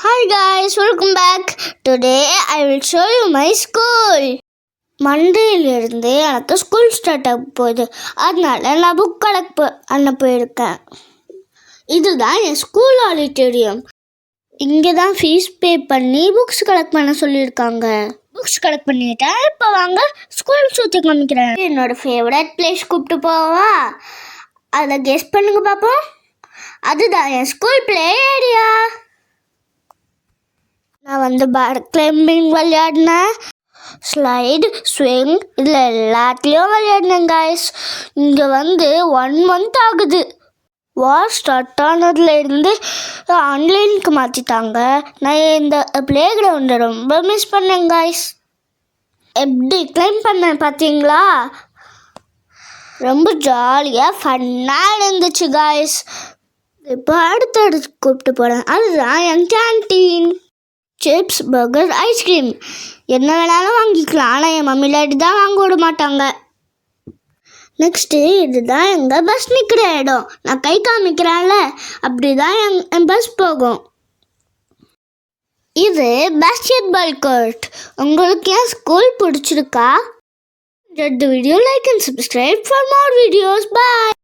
Hi guys, welcome back. Today I will show you my school. மண்டேலிருந்து எனக்கு school start ஆக போகுது. அதனால நான் புக் கலெக்ட் பண்ண போயிருக்கேன். இதுதான் என் ஸ்கூல் ஆடிட்டோரியம். இங்கே தான் ஃபீஸ் பே பண்ணி புக்ஸ் கலெக்ட் பண்ண சொல்லியிருக்காங்க. புக்ஸ் கலெக்ட் பண்ணிட்டேன். இப்போ வாங்க ஸ்கூல் சுற்றி காமிக்கிறேன். என்னோட ஃபேவரட் பிளேஸ் கூப்பிட்டு போவா, அதை கெஸ் பண்ணுங்க பார்ப்போம். அதுதான் என் ஸ்கூல் பிளே ஏரியா. நான் பேட் கிளைம்பிங் விளையாடினேன், ஸ்லைடு, ஸ்விங், இதில் எல்லாத்துலேயும் விளையாடினேன் காய்ஸ். இங்கே 1 month ஆகுது. வார் ஸ்டார்ட் ஆனதுலேருந்து ஆன்லைனுக்கு மாற்றிட்டாங்க. நான் இந்த ப்ளே கிரவுண்டை ரொம்ப மிஸ் பண்ணேன் காய்ஸ். எப்படி கிளைம் பண்ணேன் பார்த்தீங்களா? ரொம்ப ஜாலியாக ஃபன்னாக இருந்துச்சு காய்ஸ். இப்போ அடுத்தடுத்து கூப்பிட்டு போகிறேன். அதுதான் என் கேன்டீன். சிப்ஸ், பர்கர், ஐஸ்கிரீம் என்ன வேணாலும் வாங்கிக்கலாம். ஆனால் என் மம்மி டாடி தான் வாங்க விட மாட்டாங்க. நெக்ஸ்ட்டு இதுதான் எங்கள் பஸ் நிற்கிற இடம். நான் கை காமிக்கிறேன்ல, அப்படி தான் என் பஸ் போகும். இது பாஸ்கெட் பால் கோர்ட். உங்களுக்கு ஏன் ஸ்கூல் பிடிச்சிருக்கா? Enjoy the video, like and subscribe for more videos. Bye.